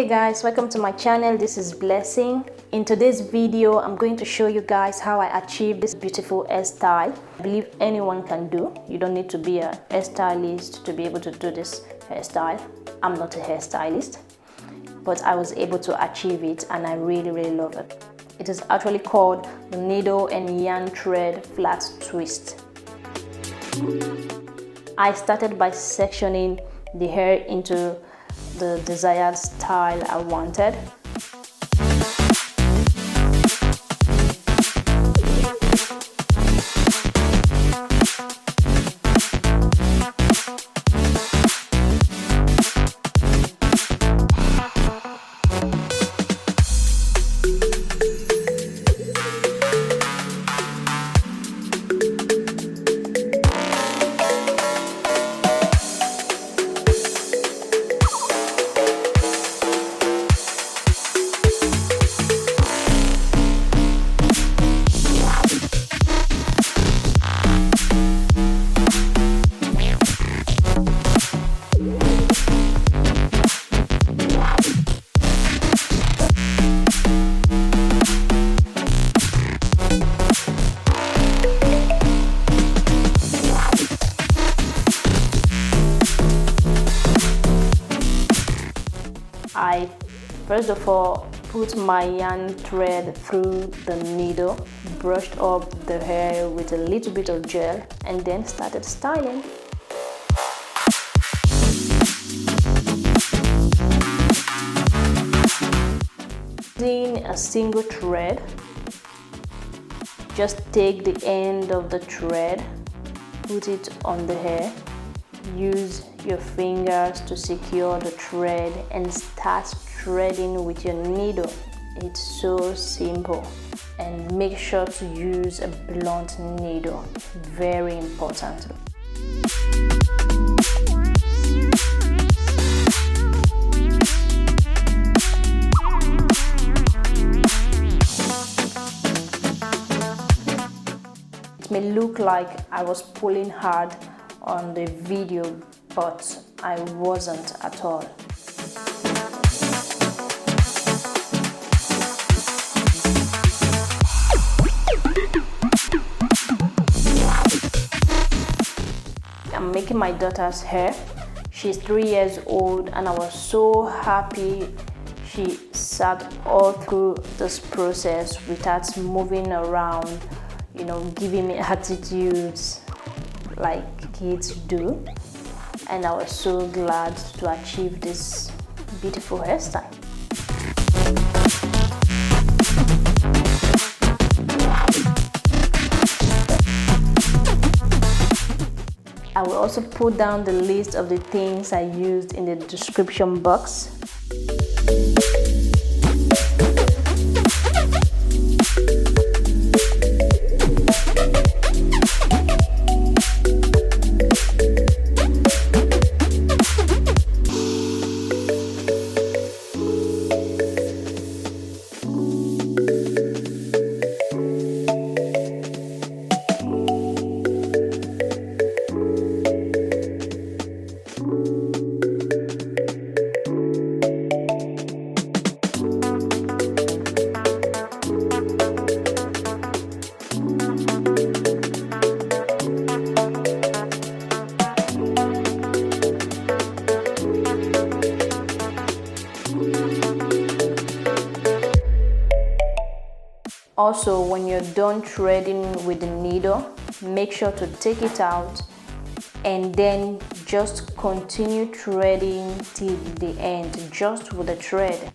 Hey guys, welcome to my channel. This is Blessing. In today's video, I'm going to show you guys how I achieved this beautiful hairstyle. I believe anyone can do. You don't need to be a hairstylist to be able to do this hairstyle. I'm not a hairstylist, but I was able to achieve it and I really love it. It is actually called the needle and yarn thread flat twist. I started by sectioning the hair into the desired style I wanted. I first of all put my yarn thread through the needle, brushed up the hair with a little bit of gel, and then started styling. Using a single thread, just take the end of the thread, put it on the hair. Use your fingers to secure the thread and start threading with your needle. It's so simple. And make sure to use a blunt needle. Very important. It may look like I was pulling hard on the video, but I wasn't at all. I'm making my daughter's hair. She's 3 years old and I was so happy she sat all through this process without moving around, giving me attitudes like kids do, and I was so glad to achieve this beautiful hairstyle. I will also put down the list of the things I used in the description box. Also, when you're done threading with the needle, make sure to take it out and then just continue threading till the end, just with the thread.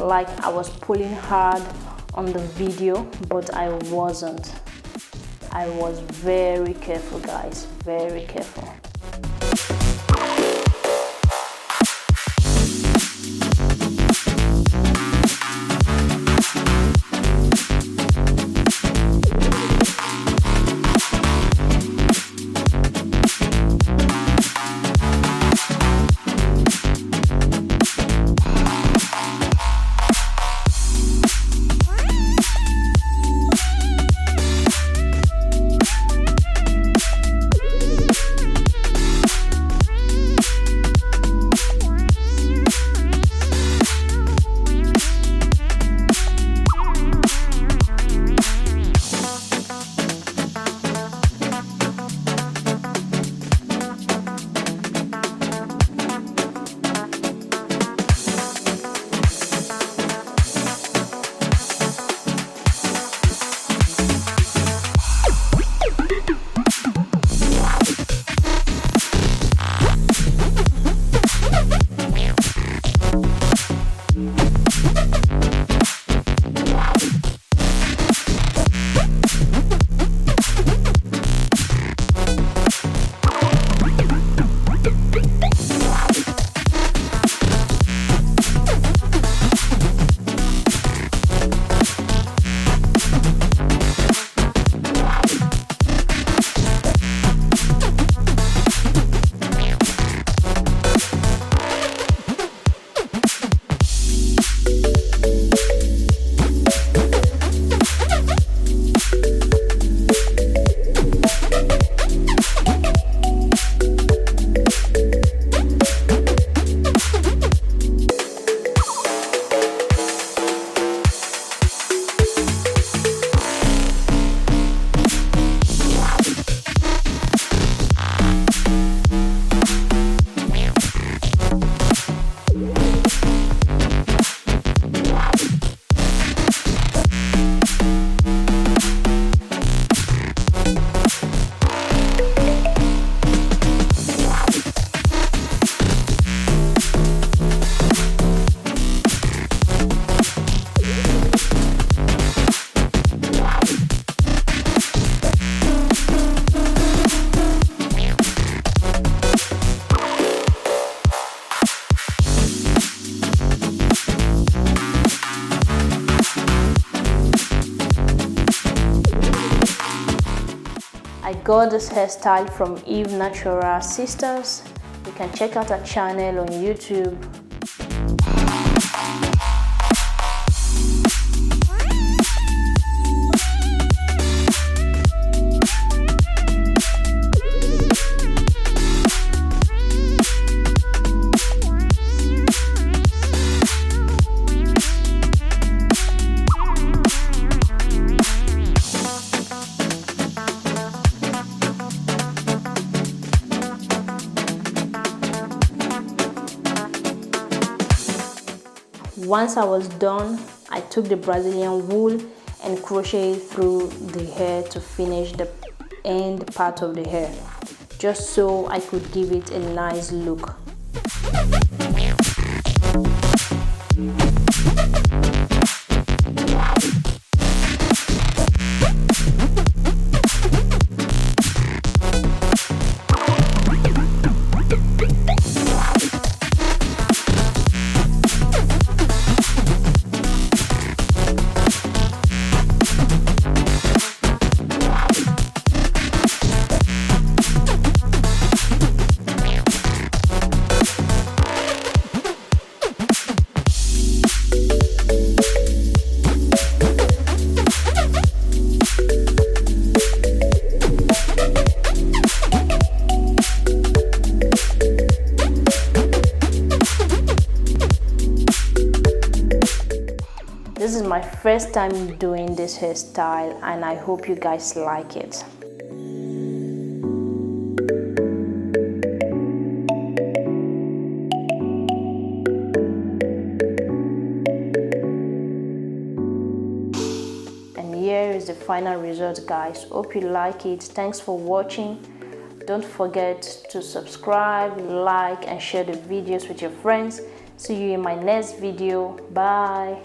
like I was pulling hard on the video, but I wasn't. I was very careful, guys, very careful. I got this hairstyle from Eve Natural Sisters. You can check out her channel on YouTube. Once I was done, I took the Brazilian wool and crocheted through the hair to finish the end part of the hair, just so I could give it a nice look. This is my first time doing this hairstyle and I hope you guys like it. And here is the final result, guys. Hope you like it. Thanks for watching. Don't forget to subscribe, like and share the videos with your friends. See you in my next video. Bye.